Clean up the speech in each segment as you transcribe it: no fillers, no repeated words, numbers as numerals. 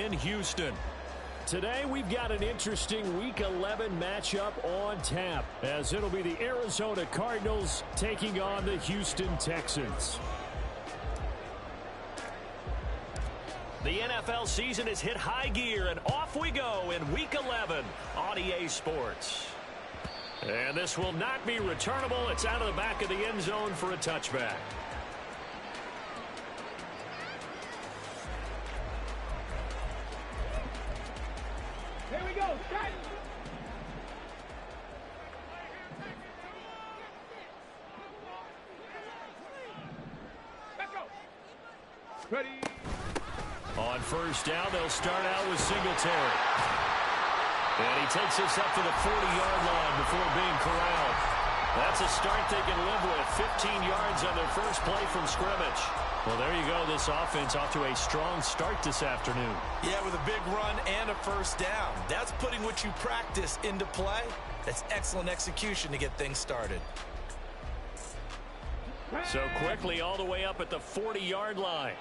in Houston. Today we've got an interesting Week 11 matchup on tap, as it'll be the Arizona Cardinals taking on the Houston Texans. The NFL season has hit high gear, and off we go in Week 11 on EA Sports. And this will not be returnable. It's out of the back of the end zone for a touchback. Here we go. Set. Let's go. Ready. On first down, they'll start out with Singletary. And he takes this up to the 40-yard line before being corralled. That's a start they can live with. 15 yards on their first play from scrimmage. Well, there you go. This offense off to a strong start this afternoon. Yeah, with a big run and a first down. That's putting what you practice into play. That's excellent execution to get things started. So quickly all the way up at the 40-yard line.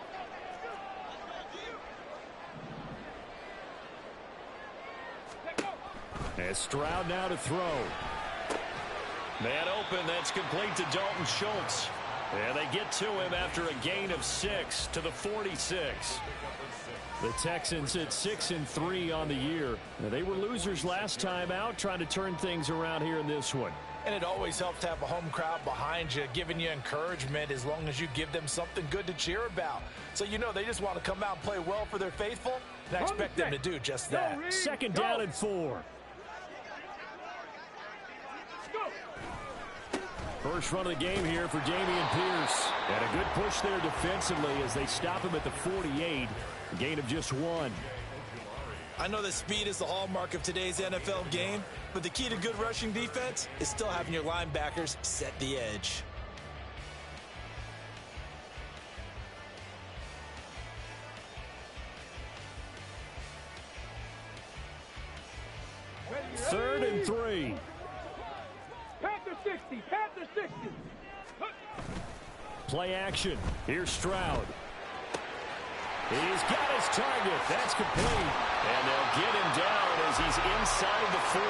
And Stroud now to throw. Man open, that's complete to Dalton Schultz. And they get to him after a gain of 6 to the 46. The Texans at 6-3 on the year. Now, they were losers last time out, trying to turn things around here in this one. And it always helps to have a home crowd behind you, giving you encouragement as long as you give them something good to cheer about. So you know they just want to come out and play well for their faithful, and I expect them to do just that. Second down and 4. First run of the game here for Dameon Pierce. And a good push there defensively as they stop him at the 48. A gain of just 1. I know that speed is the hallmark of today's NFL game, but the key to good rushing defense is still having your linebackers set the edge. Third and 3. Panther 60. Panther 60. Play action. Here's Stroud. He's got his target. That's complete. And they'll get him down as he's inside the 40.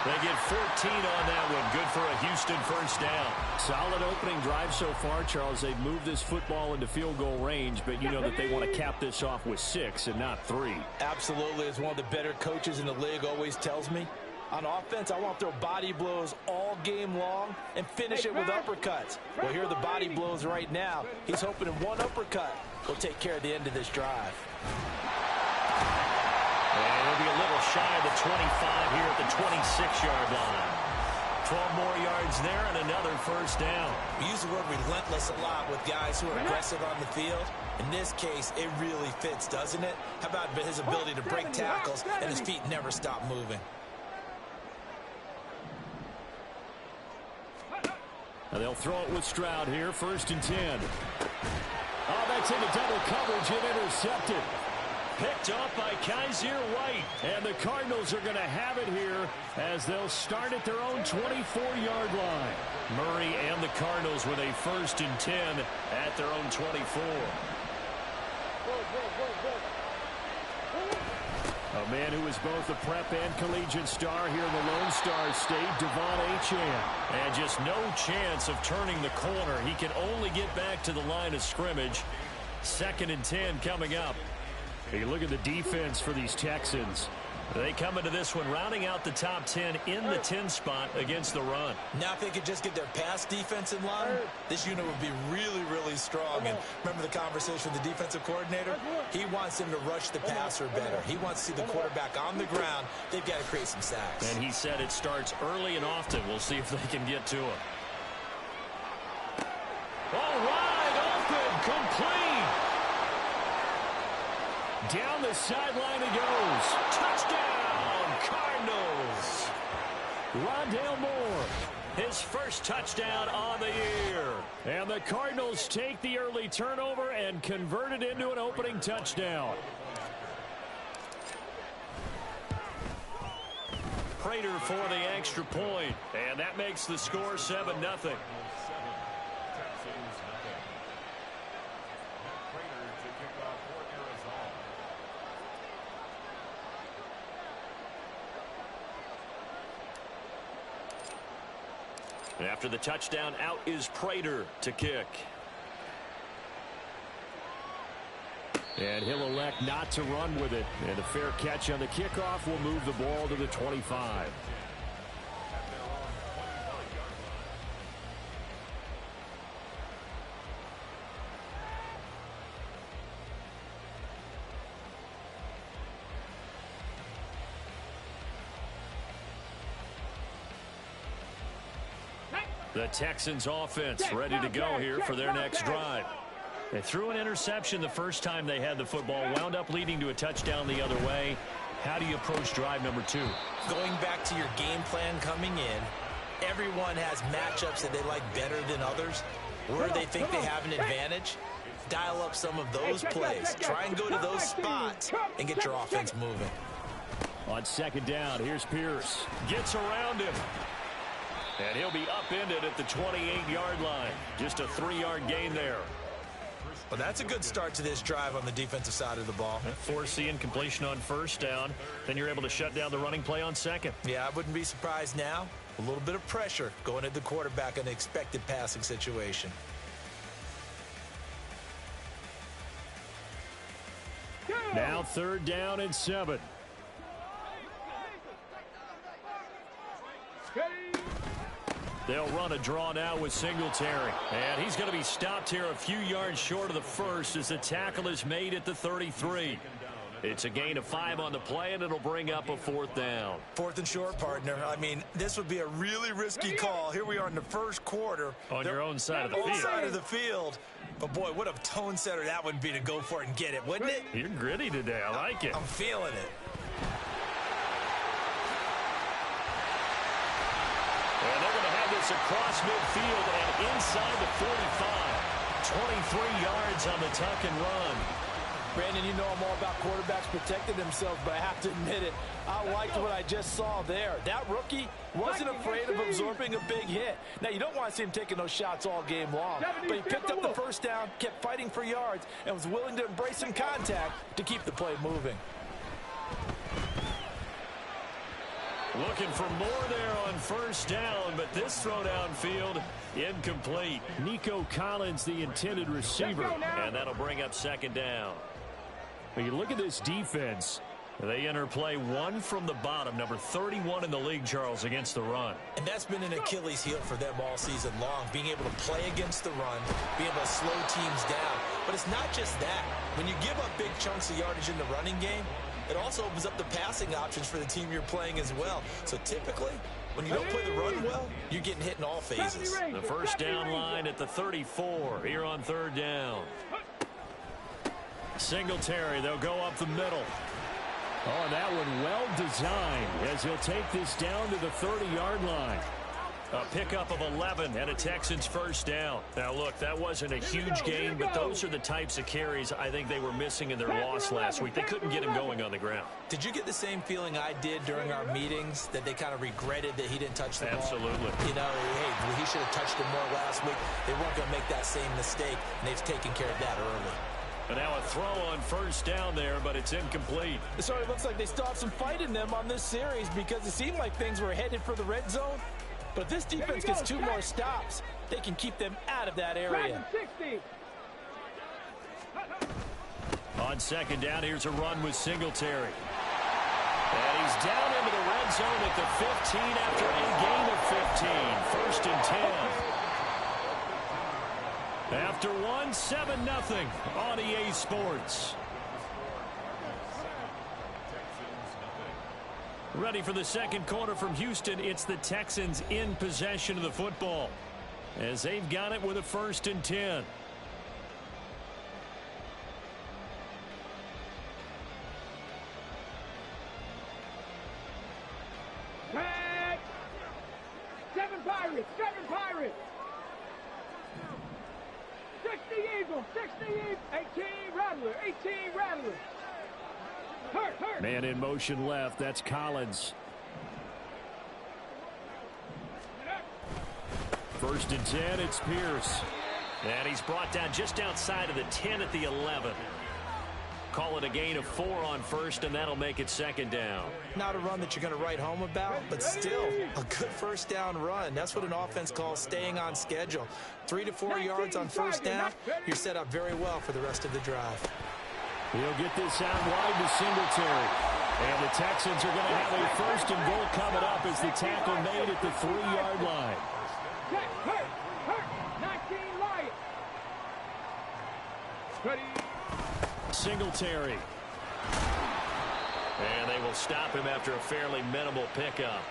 They get 14 on that one. Good for a Houston first down. Solid opening drive so far, Charles. They've moved this football into field goal range, but you know that they want to cap this off with 6 and not 3. Absolutely. As one of the better coaches in the league always tells me, on offense, I want to throw body blows all game long and finish it with uppercuts. Well, here are the body blows right now. He's hoping in one uppercut will take care of the end of this drive. And he'll be a little shy of the 25 here at the 26-yard line. 12 more yards there and another first down. We use the word relentless a lot with guys who are aggressive on the field. In this case, it really fits, doesn't it? How about his ability to break tackles and his feet never stop moving? Now they'll throw it with Stroud here, 1st and 10. Oh, that's into double coverage and intercepted. Picked off by Kaiser White. And the Cardinals are going to have it here as they'll start at their own 24-yard line. Murray and the Cardinals with a 1st and 10 at their own 24. A man who is both a prep and collegiate star here in the Lone Star State, Devon Achane. And just no chance of turning the corner. He can only get back to the line of scrimmage. 2nd and 10 coming up. Hey, look at the defense for these Texans. They come into this one rounding out the top 10 in the 10 spot against the run. Now if they could just get their pass defense in line, this unit would be really, really strong. And remember the conversation with the defensive coordinator? He wants them to rush the passer better. He wants to see the quarterback on the ground. They've got to create some sacks. And he said it starts early and often. We'll see if they can get to him. All right, open, complete. Down the sideline he goes. Touchdown, Cardinals. Rondale Moore. His first touchdown on the year. And the Cardinals take the early turnover and convert it into an opening touchdown. Prater for the extra point. And that makes the score 7-0. After the touchdown, out is Prater to kick. And he'll elect not to run with it. And a fair catch on the kickoff will move the ball to the 25. The Texans offense ready to go here for their next drive. They threw an interception the first time they had the football, wound up leading to a touchdown the other way. How do you approach drive number 2? Going back to your game plan coming in, everyone has matchups that they like better than others. Where they think they have an advantage, dial up some of those plays. Try and go to those spots and get your offense moving. On second down, here's Pierce. Gets around him. And he'll be upended at the 28-yard line. Just a 3-yard gain there. Well, that's a good start to this drive on the defensive side of the ball. Force the incompletion on first down. Then you're able to shut down the running play on second. Yeah, I wouldn't be surprised now. A little bit of pressure going at the quarterback in an expected passing situation. Now 3rd down and 7. They'll run a draw now with Singletary. And he's going to be stopped here a few yards short of the first as the tackle is made at the 33. It's a gain of 5 on the play, and it'll bring up a 4th down. 4th and short, partner. I mean, this would be a really risky call. Here we are in the first quarter. On your own side of the field. Own side of the field. But, boy, what a tone setter that would be to go for it and get it, wouldn't it? You're gritty today. I like it. I'm feeling it. And they're going to have this across midfield and inside the 45. 23 yards on the tuck and run. Brandon, you know I'm all about quarterbacks protecting themselves, but I have to admit it, I liked what I just saw there. That rookie wasn't afraid of absorbing a big hit. Now, you don't want to see him taking those shots all game long, but he picked up the first down, kept fighting for yards, and was willing to embrace some contact to keep the play moving. Looking for more there on first down, but this throw downfield incomplete. Nico Collins, the intended receiver. And that'll bring up 2nd down. When you look at this defense, they enter play 1 from the bottom, number 31 in the league, Charles, against the run. And that's been an Achilles heel for them all season long, being able to play against the run, being able to slow teams down. But it's not just that. When you give up big chunks of yardage in the running game, it also opens up the passing options for the team you're playing as well. So typically, when you don't play the run well, you're getting hit in all phases. The first down line at the 34 here on 3rd down. Singletary, they'll go up the middle. Oh, that one well designed as he'll take this down to the 30-yard line. A pickup of 11 and a Texans first down. Now, look, that wasn't a huge gain, but those are the types of carries I think they were missing in their loss last week. They couldn't get him going on the ground. Did you get the same feeling I did during our meetings, that they kind of regretted that he didn't touch the ball? Absolutely. You know, hey, he should have touched it more last week. They weren't going to make that same mistake, and they've taken care of that early. And now a throw on first down there, but it's incomplete. It sort of looks like they still have some fight in them on this series because it seemed like things were headed for the red zone. But if this defense gets 2 more stops, they can keep them out of that area. On 2nd down, here's a run with Singletary. And he's down into the red zone at the 15 after a gain of 15. 1st and 10. After 1, 7-0 on EA Sports. Ready for the second quarter from Houston. It's the Texans in possession of the football as they've got it with a 1st and 10. Tag! 7 Pirates! 7 Pirates! 60 Eagles! 60 Eagles! 18 Rattler! 18 Rattler! Hurt! Man in motion left. That's Collins. 1st and 10. It's Pierce. And he's brought down just outside of the 10 at the 11. Call it a gain of 4 on first, and that'll make it second down. Not a run that you're going to write home about, but still a good first down run. That's what an offense calls staying on schedule. 3 to 4 yards on first down, you're set up very well for the rest of the drive. He'll get this out wide to Singletary. And the Texans are going to have a first and goal coming up as the tackle made at the 3-yard line. Hurt. 19 Lions. Ready. Singletary. And they will stop him after a fairly minimal pickup.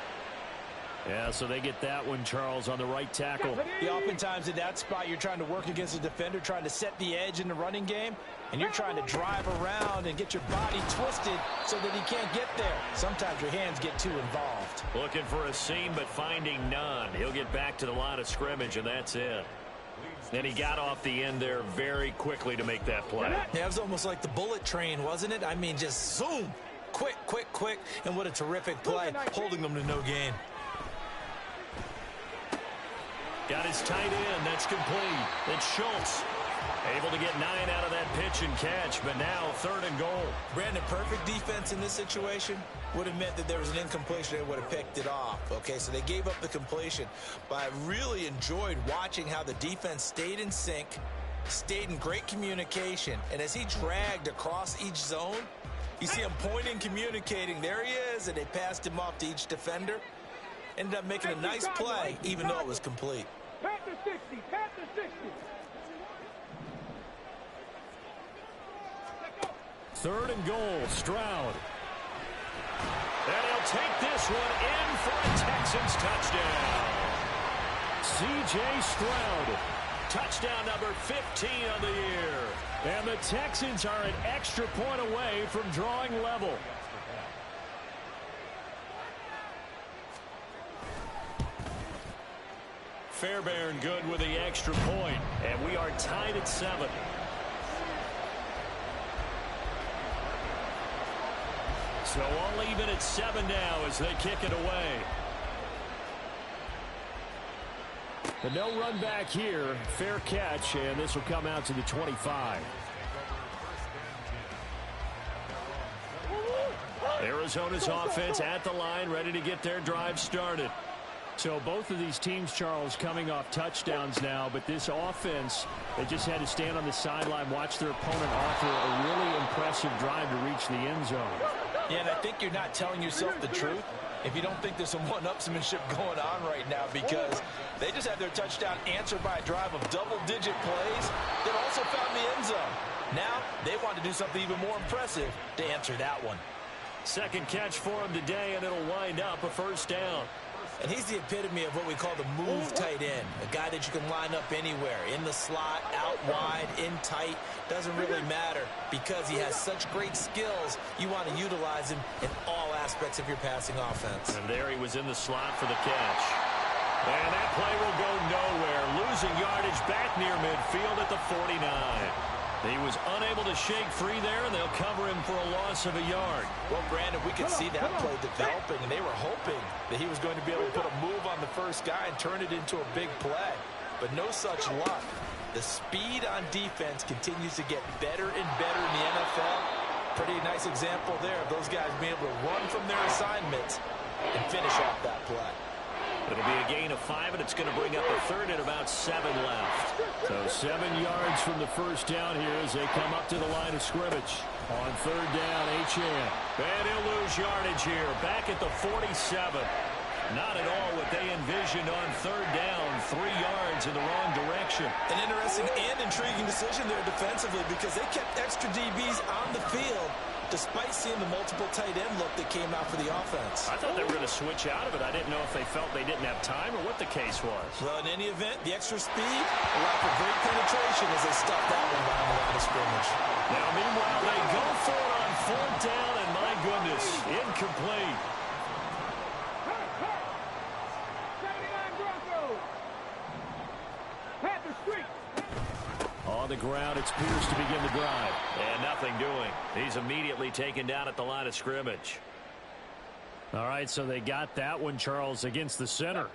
Yeah, so they get that one, Charles, on the right tackle. Yeah, oftentimes in that spot, you're trying to work against a defender, trying to set the edge in the running game, and you're trying to drive around and get your body twisted so that he can't get there. Sometimes your hands get too involved. Looking for a seam, but finding none. He'll get back to the line of scrimmage, and that's it. And he got off the end there very quickly to make that play. Yeah, it was almost like the bullet train, wasn't it? I mean, just zoom. Quick, and what a terrific play, holding them to no gain. Got his tight end. That's complete. It's Schultz. Able to get 9 out of that pitch and catch, but now 3rd and goal. Brandon, perfect defense in this situation would have meant that there was an incompletion. They would have picked it off. Okay, so they gave up the completion. But I really enjoyed watching how the defense stayed in sync, stayed in great communication. And as he dragged across each zone, you see him pointing, communicating. There he is, and they passed him off to each defender. Ended up making a nice play, even though it was complete. Panther 60. Panther 60. 3rd and goal, Stroud. And he'll take this one in for a Texans touchdown. C.J. Stroud, touchdown number 15 on the year. And the Texans are an extra point away from drawing level. Fairbairn good with the extra point, and we are tied at 7. So all even at 7 now as they kick it away. But no run back here. Fair catch, and this will come out to the 25. Arizona's offense at the line, ready to get their drive started. So both of these teams, Charles, coming off touchdowns now, but this offense, they just had to stand on the sideline, watch their opponent offer a really impressive drive to reach the end zone. Yeah, and I think you're not telling yourself the truth if you don't think there's some one-upsmanship going on right now, because they just had their touchdown answered by a drive of double-digit plays that also found the end zone. Now they want to do something even more impressive to answer that one. Second catch for him today, and it'll wind up a first down. And he's the epitome of what we call the move tight end, a guy that you can line up anywhere, in the slot, out wide, in tight, doesn't really matter because he has such great skills. You want to utilize him in all aspects of your passing offense. And there he was in the slot for the catch. And that play will go nowhere, losing yardage back near midfield at the 49. He was unable to shake free there, and they'll cover him for a loss of a yard. Well, Brandon, we could see that play developing, and they were hoping that he was going to be able to put a move on the first guy and turn it into a big play. But no such luck. The speed on defense continues to get better and better in the NFL. Pretty nice example there of those guys being able to run from their assignments and finish off that play. It'll be a gain of 5, and it's going to bring up a 3rd and about 7 left. So 7 yards from the first down here as they come up to the line of scrimmage. On 3rd down, Achane. And he'll lose yardage here, back at the 47. Not at all what they envisioned on 3rd down, 3 yards in the wrong direction. An interesting and intriguing decision there defensively because they kept extra DBs on the field despite seeing the multiple tight end look that came out for the offense. I thought they were going to switch out of it. I didn't know if they felt they didn't have time or what the case was. Well, in any event, the extra speed allowed for great penetration as they stuffed that one down the line of scrimmage. Now, meanwhile, they go for it on 4th down, and my goodness, incomplete. 79 Broncos. Panther Street. On the ground, it's Pierce to begin the drive. And nothing doing. He's immediately taken down at the line of scrimmage. All right, so they got that one, Charles, against the center.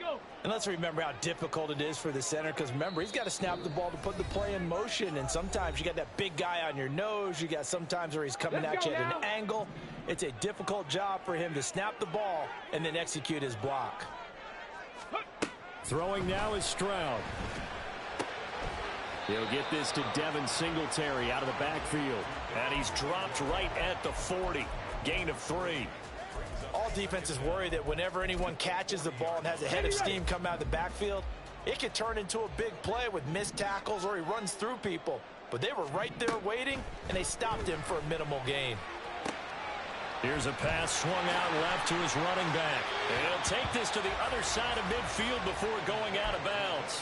And let's remember how difficult it is for the center, because remember, he's got to snap the ball to put the play in motion, and sometimes you got that big guy on your nose. You got sometimes where he's coming at you at an angle. It's a difficult job for him to snap the ball and then execute his block. Throwing now is Stroud. He'll get this to Devin Singletary out of the backfield. And he's dropped right at the 40. Gain of 3. All defenses worry that whenever anyone catches the ball and has a head of steam come out of the backfield, it could turn into a big play with missed tackles or he runs through people. But they were right there waiting, and they stopped him for a minimal gain. Here's a pass swung out left to his running back. And he'll take this to the other side of midfield before going out of bounds.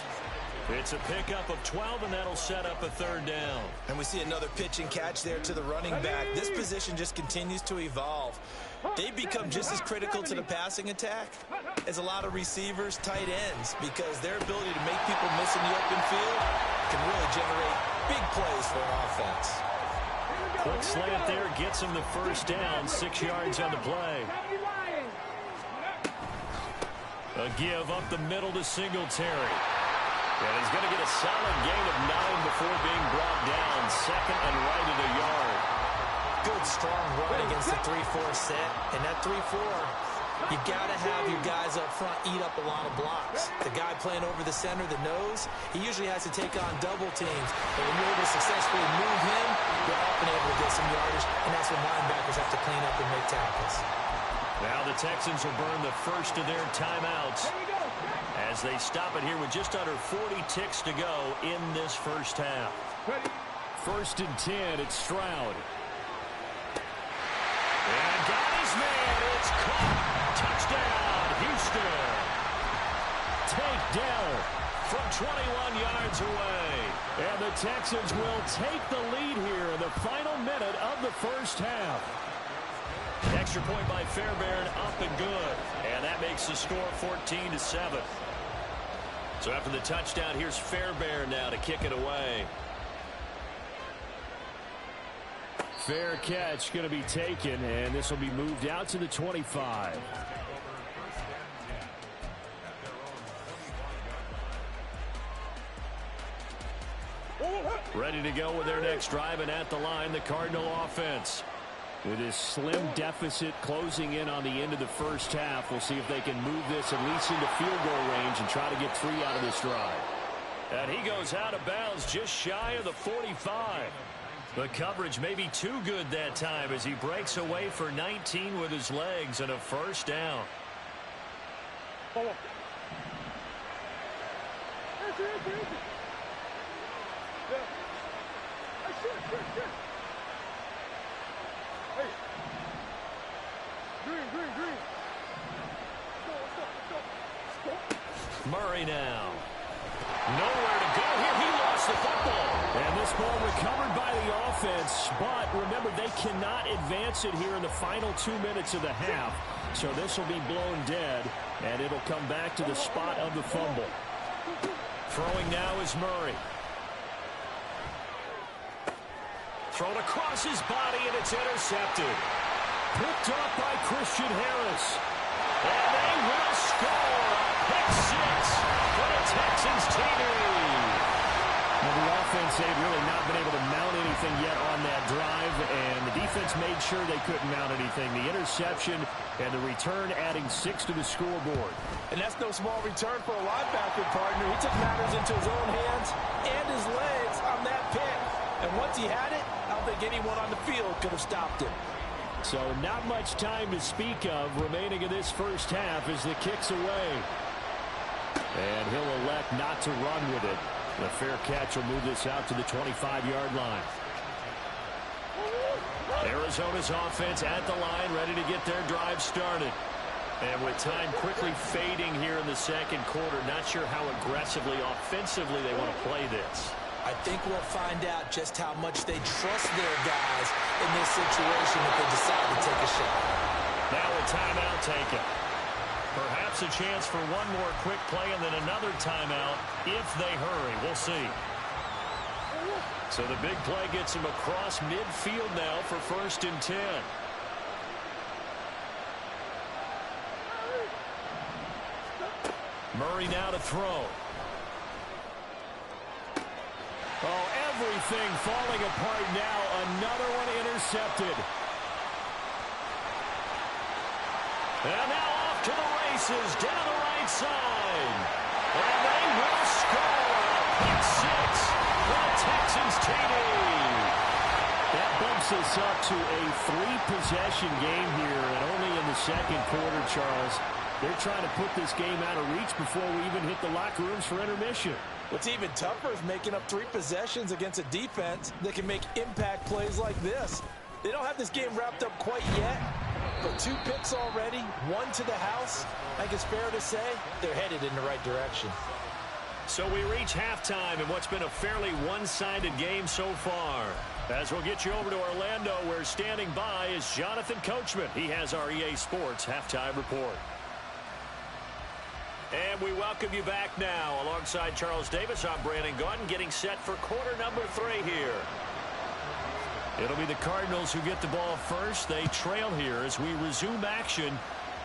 It's a pickup of 12, and that'll set up a 3rd down. And we see another pitch and catch there to the running back. This position just continues to evolve. They've become just as critical to the passing attack as a lot of receivers, tight ends, because their ability to make people miss in the open field can really generate big plays for an offense. Quick slant there gets him the 1st down, 6 yards on the play. A give up the middle to Singletary. And he's going to get a solid gain of 9 before being brought down. 2nd and right at a yard. Good, strong run against the 3-4 set. And that 3-4, you got to have your guys up front eat up a lot of blocks. The guy playing over the center, the nose, he usually has to take on double teams. But when you're able to successfully move him, you're often able to get some yardage. And that's when linebackers have to clean up and make tackles. Now the Texans will burn the first of their timeouts as they stop it here with just under 40 ticks to go in this 1st half. 1st and 10, it's Stroud. And got his man. It's caught. Touchdown, Houston. Takedown from 21 yards away. And the Texans will take the lead here in the final minute of the 1st half. Extra point by Fairbairn, up and good. And that makes the score 14-7. So after the touchdown, here's Fairbairn now to kick it away. Fair catch going to be taken, and this will be moved out to the 25. Ready to go with their next drive, and at the line, the Cardinal offense. With this slim deficit closing in on the end of the 1st half, we'll see if they can move this at least into field goal range and try to get 3 out of this drive. And he goes out of bounds just shy of the 45. The coverage may be too good that time as he breaks away for 19 with his legs and a 1st down. Murray now. Nowhere to go here. He lost the football. And this ball recovered by the offense, but remember, they cannot advance it here in the final 2 minutes of the half. So this will be blown dead, and it'll come back to the spot of the fumble. Throwing now is Murray. Thrown across his body, and it's intercepted. Picked up by Christian Harris. And they will score. Pick 6 for the Texans team. Well, the offense, they've really not been able to mount anything yet on that drive, and the defense made sure they couldn't mount anything. The interception and the return adding 6 to the scoreboard. And that's no small return for a linebacker partner. He took matters into his own hands and his legs on that pick. And once he had it, I don't think anyone on the field could have stopped him. So not much time to speak of remaining in this 1st half as the kick's away. And he'll elect not to run with it. The fair catch will move this out to the 25-yard line. Arizona's offense at the line, ready to get their drive started. And with time quickly fading here in the 2nd quarter, not sure how aggressively, offensively they want to play this. I think we'll find out just how much they trust their guys in this situation if they decide to take a shot. Now a timeout taken. Perhaps a chance for one more quick play and then another timeout if they hurry. We'll see. So the big play gets him across midfield now for 1st and 10. Murray now to throw. Oh, everything falling apart now. Another one intercepted. And now off to the races down the right side. And they will score. Pick six for the Texans TD. That bumps us up to a three-possession game here, and only in the second quarter, Charles. They're trying to put this game out of reach before we even hit the locker rooms for intermission. What's even tougher is making up 3 possessions against a defense that can make impact plays like this. They don't have this game wrapped up quite yet, but 2 picks already, 1 to the house. I think it's fair to say they're headed in the right direction. So we reach halftime in what's been a fairly one-sided game so far. As we'll get you over to Orlando, where standing by is Jonathan Coachman. He has our EA Sports halftime report. And we welcome you back now. Alongside Charles Davis, I'm Brandon Gaudin, getting set for quarter number 3 here. It'll be the Cardinals who get the ball first. They trail here as we resume action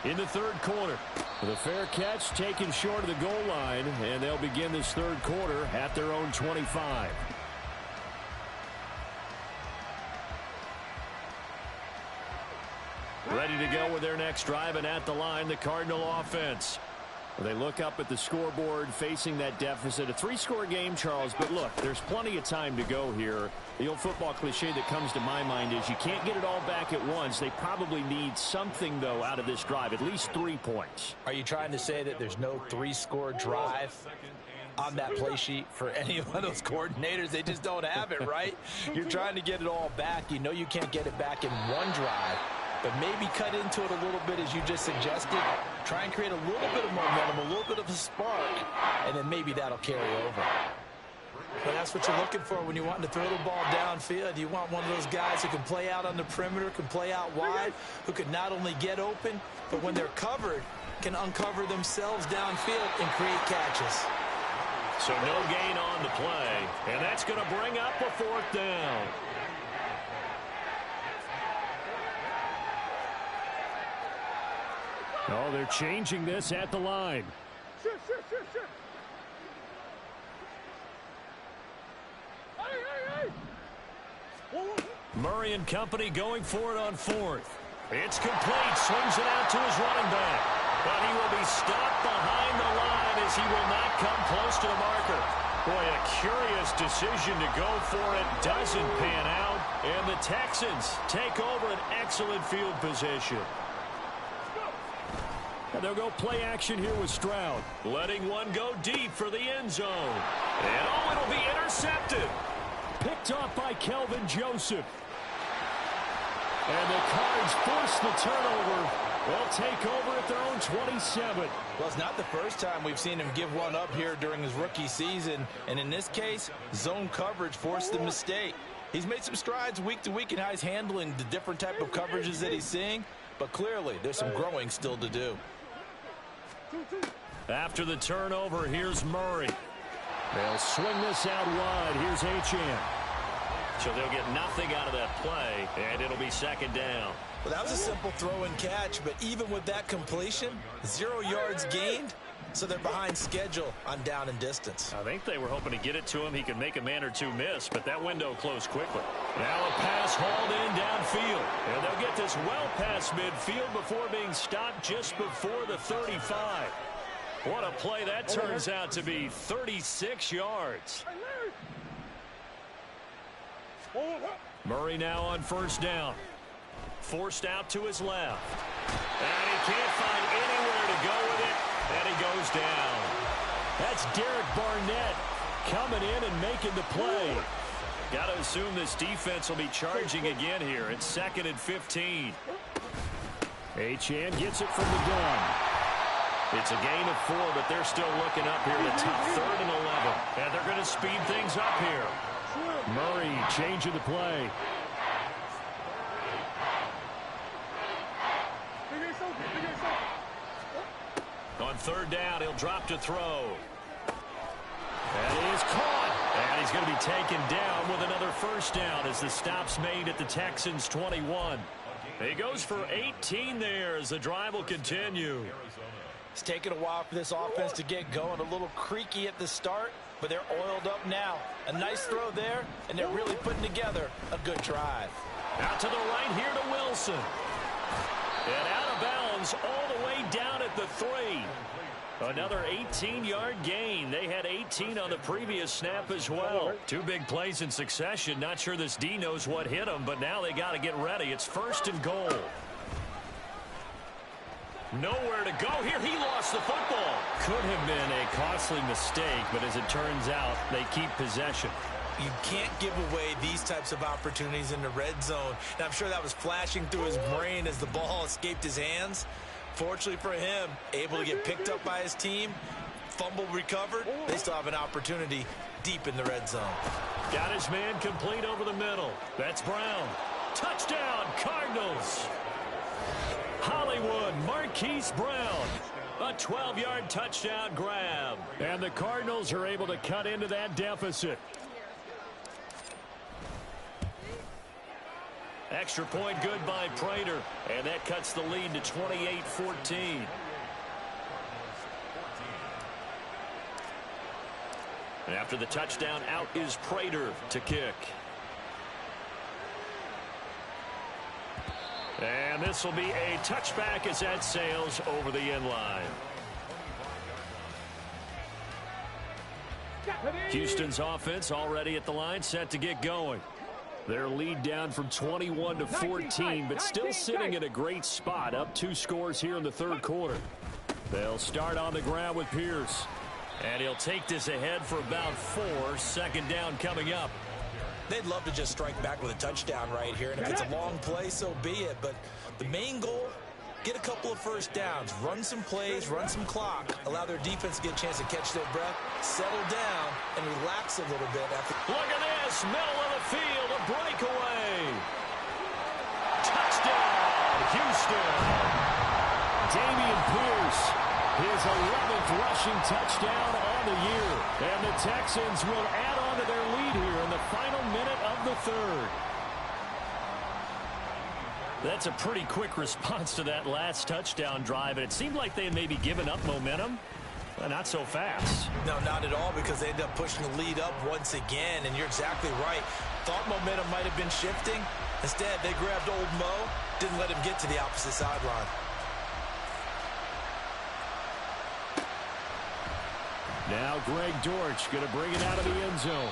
in the third quarter. The fair catch taken short of the goal line, and they'll begin this third quarter at their own 25. Ready to go with their next drive, and at the line, the Cardinal offense. They look up at the scoreboard facing that deficit. A 3-score game, Charles, but look, there's plenty of time to go here. The old football cliche that comes to my mind is you can't get it all back at once. They probably need something, though, out of this drive, at least 3 points. Are you trying to say that there's no 3-score drive on that play sheet for any one of those coordinators? They just don't have it, right? You're trying to get it all back. You know you can't get it back in one drive. But maybe cut into it a little bit, as you just suggested. Try and create a little bit of momentum, a little bit of a spark, and then maybe that'll carry over. But that's what you're looking for when you want to throw the ball downfield. You want one of those guys who can play out on the perimeter, can play out wide, who can not only get open, but when they're covered, can uncover themselves downfield and create catches. So no gain on the play, and that's going to bring up a 4th down. Oh, they're changing this at the line. Shit. Hey. Murray and company going for it on 4th. It's complete. Swings it out to his running back. But he will be stopped behind the line as he will not come close to the marker. Boy, a curious decision to go for it. Doesn't pan out. And the Texans take over an excellent field position. And they'll go play action here with Stroud. Letting one go deep for the end zone. And oh, it'll be intercepted. Picked off by Kelvin Joseph. And the Cards force the turnover. They'll take over at their own 27. Well, it's not the first time we've seen him give one up here during his rookie season. And in this case, zone coverage forced the mistake. He's made some strides week to week in how he's handling the different type of coverages that he's seeing. But clearly, there's some growing still to do. After the turnover, here's Murray. They'll swing this out wide. Here's Achane. So they'll get nothing out of that play, and it'll be 2nd down. Well, that was a simple throw and catch, but even with that completion, 0 yards gained, so they're behind schedule on down and distance. I think they were hoping to get it to him. He could make a man or 2 miss, but that window closed quickly. Now a pass hauled in downfield, and they'll get this well past midfield before being stopped just before the 35. What a play that turns out to be. 36 yards. Murray now on 1st down. Forced out to his left. And he can't find anywhere to go with it. And he goes down. That's Derek Barnett coming in and making the play. Got to assume this defense will be charging again here. It's 2nd and 15. Achane gets it from the gun. It's a gain of 4, but they're still looking up here to top 3rd and 11. And they're going to speed things up here. Murray changing the play. On 3rd down, he'll drop to throw. That is caught. And he's going to be taken down with another 1st down as the stop's made at the Texans' 21. He goes for 18 there as the drive will continue. It's taken a while for this offense to get going. A little creaky at the start, but they're oiled up now. A nice throw there, and they're really putting together a good drive. Out to the right here to Wilson. And out of bounds all the way down at the 3. Another 18-yard gain. They had 18 on the previous snap as well. 2 big plays in succession. Not sure this D knows what hit them, but now they got to get ready. It's 1st and goal. Nowhere to go here. He lost the football. Could have been a costly mistake, but as it turns out, they keep possession. You can't give away these types of opportunities in the red zone. And I'm sure that was flashing through his brain as the ball escaped his hands. Fortunately for him, able to get picked up by his team, fumble recovered. They still have an opportunity deep in the red zone. Got his man complete over the middle. That's Brown. Touchdown, Cardinals. Hollywood, Marquise Brown. A 12-yard touchdown grab. And the Cardinals are able to cut into that deficit. Extra point good by Prater. And that cuts the lead to 28-14. And after the touchdown, out is Prater to kick. And this will be a touchback as that sails over the end line. Houston's offense already at the line, set to get going. Their lead down from 21 to 14, but still sitting in a great spot, up 2 scores here in the 3rd quarter. They'll start on the ground with Pierce. And he'll take this ahead for about 4. 2nd down coming up. They'd love to just strike back with a touchdown right here, and if it's a long play, so be it. But the main goal, get a couple of first downs, run some plays, run some clock, allow their defense to get a chance to catch their breath, settle down, and relax a little bit. Look at this, middle of the field, a breakaway. Touchdown, Houston. Damian Pierce, his 11th rushing touchdown on the year. And the Texans will add on to their lead here in the final minute of the 3rd. That's a pretty quick response to that last touchdown drive, and it seemed like they had maybe given up momentum. Well, not so fast. No, not at all, because they ended up pushing the lead up once again, and you're exactly right. Thought momentum might have been shifting. Instead, they grabbed old Mo, didn't let him get to the opposite sideline. Now Greg Dortch going to bring it out of the end zone.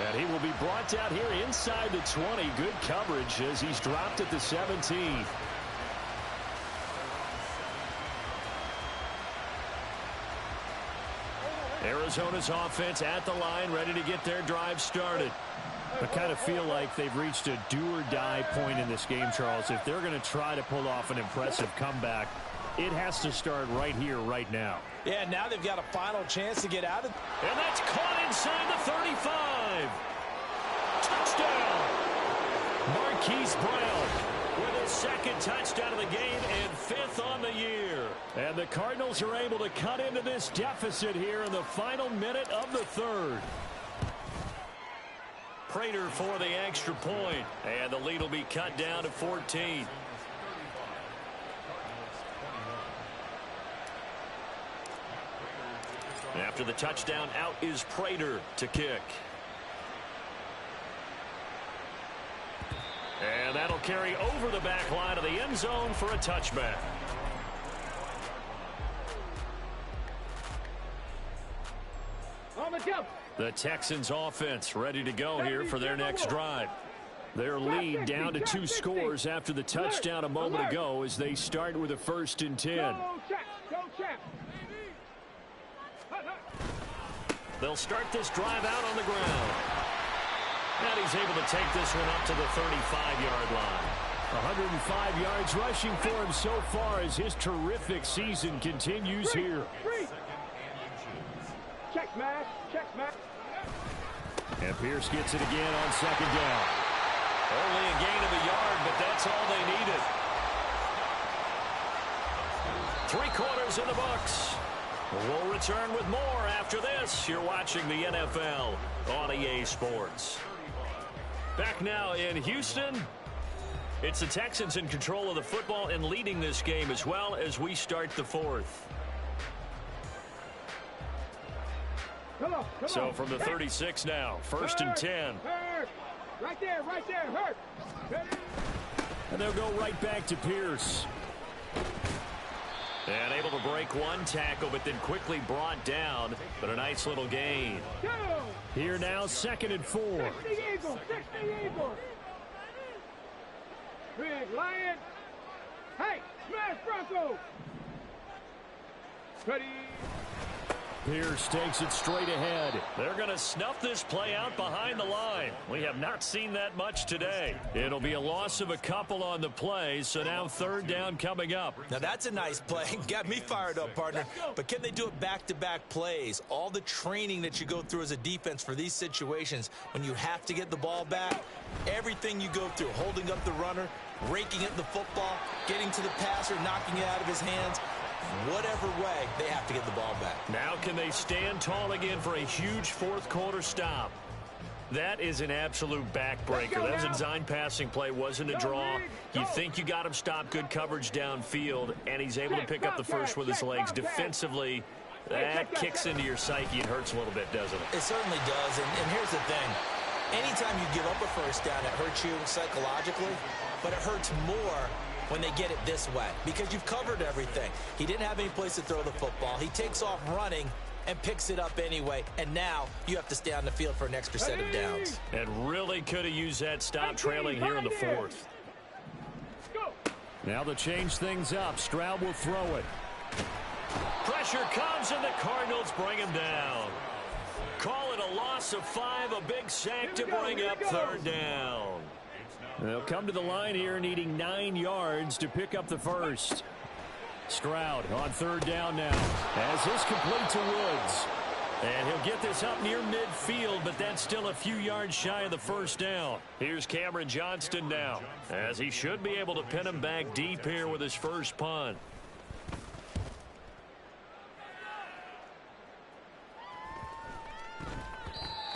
And he will be brought down here inside the 20. Good coverage as he's dropped at the 17. Arizona's offense at the line, ready to get their drive started. I kind of feel like they've reached a do-or-die point in this game, Charles. If they're going to try to pull off an impressive comeback, it has to start right here, right now. Yeah, now they've got a final chance to get out of. And that's caught inside the 35. Touchdown. Marquise Brown with his 2nd touchdown of the game and 5th on the year. And the Cardinals are able to cut into this deficit here in the final minute of the 3rd. Prater for the extra point. And the lead will be cut down to 14. After the touchdown, out is Prater to kick. And that'll carry over the back line of the end zone for a touchback. On the jump. The Texans offense ready to go here for their next drive. Their lead down to 2 scores after the touchdown a moment ago as they start with a 1st and 10. Go check. They'll start this drive out on the ground. And he's able to take this one up to the 35-yard line. 105 yards rushing for him so far as his terrific season continues here. Check smash. And Pierce gets it again on 2nd down. Only a gain of a yard, but that's all they needed. 3 quarters in the books. We'll return with more after this. You're watching the NFL on EA Sports. Back now in Houston. It's the Texans in control of the football and leading this game as well as we start the 4th. So from the 36 now, 1st and 10. Hurt. Right there, hurt. And they'll go right back to Pierce. And able to break one tackle, but then quickly brought down. But a nice little gain. Here now, 2nd and 4. 60 Eagles. Big Lion. Hey, smash Bronco. Ready. Pierce takes it straight ahead. They're going to snuff this play out behind the line. We have not seen that much today. It'll be a loss of a couple on the play, so now 3rd down coming up. Now that's a nice play. Got me fired up, partner. But can they do it back-to-back plays? All the training that you go through as a defense for these situations, when you have to get the ball back, everything you go through, holding up the runner, raking at the football, getting to the passer, knocking it out of his hands, whatever way, they have to get the ball back. Now can they stand tall again for a huge 4th quarter stop? That is an absolute backbreaker. That was a design passing play, wasn't a draw. You think you got him stopped, good coverage downfield, and he's able to pick up the first with his legs. Defensively, that kicks into your psyche and hurts a little bit, doesn't it? It certainly does, and here's the thing. Anytime you give up a first down, it hurts you psychologically, but it hurts more when they get it this way, because you've covered everything. He didn't have any place to throw the football. He takes off running and picks it up anyway, and now you have to stay on the field for an extra set of downs. And really could have used that stop trailing here in the 4th. Now they'll change things up. Stroud will throw it. Pressure comes, and the Cardinals bring him down. Call it a loss of 5, a big sack to bring up 3rd down. They'll come to the line here needing 9 yards to pick up the first. Stroud on 3rd down now as this complete to Woods. And he'll get this up near midfield, but that's still a few yards shy of the 1st down. Here's Cameron Johnston now, as he should be able to pin him back deep here with his first punt.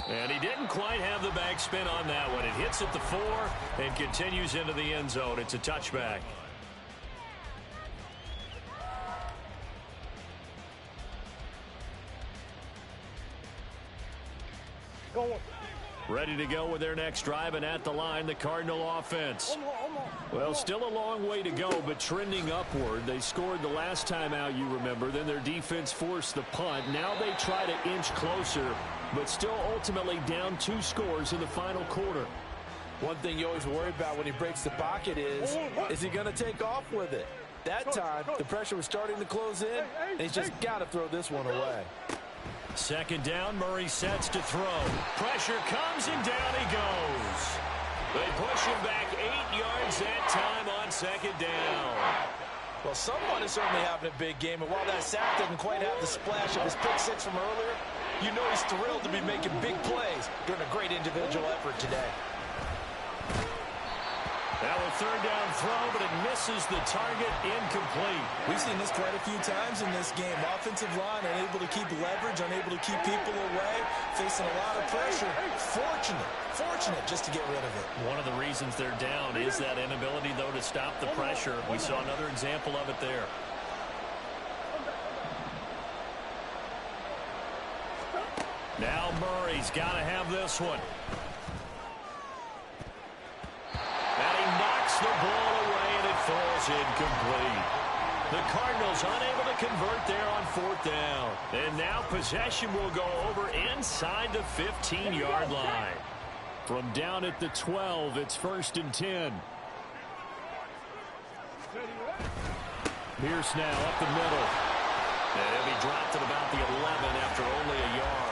And he didn't quite have the backspin on that one. It hits at the 4 and continues into the end zone. It's a touchback. Ready to go with their next drive, and at the line, the Cardinal offense. Well, still a long way to go, but trending upward. They scored the last time out, you remember. Then their defense forced the punt. Now they try to inch closer, but still ultimately down 2 scores in the final quarter. One thing you always worry about when he breaks the pocket is he going to take off with it? That time, the pressure was starting to close in, and he's just got to throw this one away. 2nd down, Murray sets to throw. Pressure comes, and down he goes. They push him back 8 yards that time on 2nd down. Well, someone is certainly having a big game, and while that sack didn't quite have the splash of his pick 6 from earlier, you know he's thrilled to be making big plays during a great individual effort today. Now a 3rd down throw, but it misses the target, incomplete. We've seen this quite a few times in this game. Offensive line unable to keep leverage, unable to keep people away, facing a lot of pressure. Fortunate just to get rid of it. One of the reasons they're down is that inability, though, to stop the pressure. We saw another example of it there. Now Murray's got to have this one. And he knocks the ball away, and it falls incomplete. The Cardinals unable to convert there on 4th down. And now possession will go over inside the 15-yard line. From down at the 12, it's 1st and 10. Pierce now up the middle. And he'll be dropped at about the 11 after only a yard.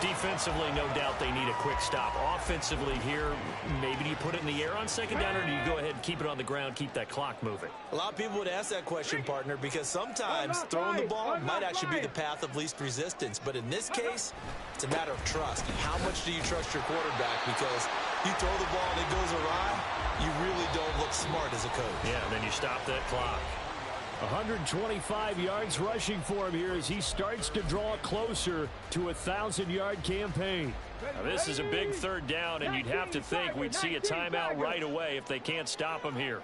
Defensively, no doubt they need a quick stop. Offensively here, maybe do you put it in the air on 2nd down, or do you go ahead and keep it on the ground, keep that clock moving? A lot of people would ask that question, partner, because sometimes throwing the ball might actually be the path of least resistance. But in this case, it's a matter of trust. How much do you trust your quarterback? Because you throw the ball and it goes awry, you really don't look smart as a coach. Yeah, and then you stop that clock. 125 yards rushing for him here as he starts to draw closer to a 1,000-yard campaign. Now, this is a big 3rd down, and you'd have to think we'd see a timeout right away if they can't stop him here.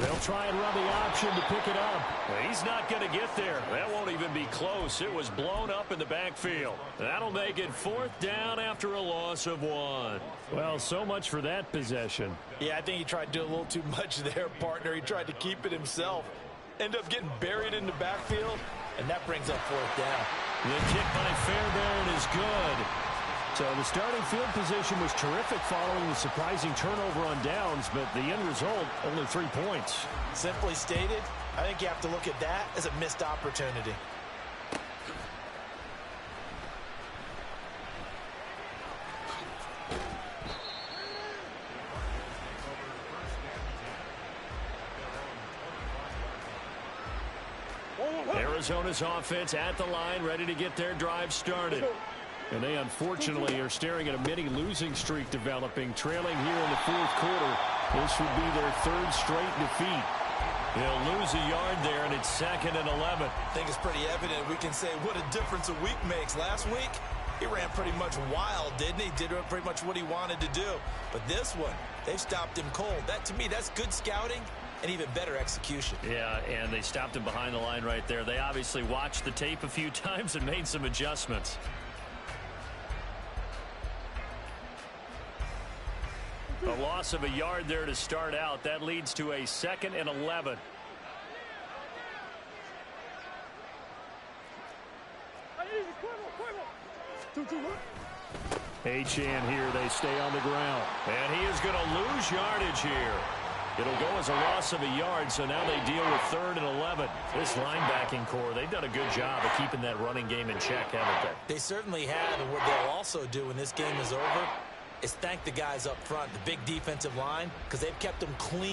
They'll try and run the option to pick it up. He's not going to get there. That won't even be close. It was blown up in the backfield. That'll make it 4th down after a loss of 1. Well, so much for that possession. Yeah, I think he tried to do a little too much there, partner. He tried to keep it himself. End up getting buried in the backfield, and that brings up 4th down. The kick by Fairbairn is good. So the starting field position was terrific following the surprising turnover on downs, but the end result, only 3 points. Simply stated, I think you have to look at that as a missed opportunity. Arizona's offense at the line, ready to get their drive started. And they unfortunately are staring at a mini losing streak developing, trailing here in the 4th quarter. This would be their 3rd straight defeat. They'll lose a yard there, and it's 2nd and 11. I think it's pretty evident. We can say what a difference a week makes. Last week, he ran pretty much wild, didn't he? Did pretty much what he wanted to do. But this one, they've stopped him cold. That, to me, that's good scouting and even better execution. Yeah, and they stopped him behind the line right there. They obviously watched the tape a few times and made some adjustments. A loss of a yard there to start out. That leads to a 2nd and 11. Achane here, they stay on the ground. And he is going to lose yardage here. It'll go as a loss of a yard, so now they deal with 3rd and 11. This linebacking core, they've done a good job of keeping that running game in check, haven't they? They certainly have, and what they'll also do when this game is over is thank the guys up front, the big defensive line, because they've kept them clean.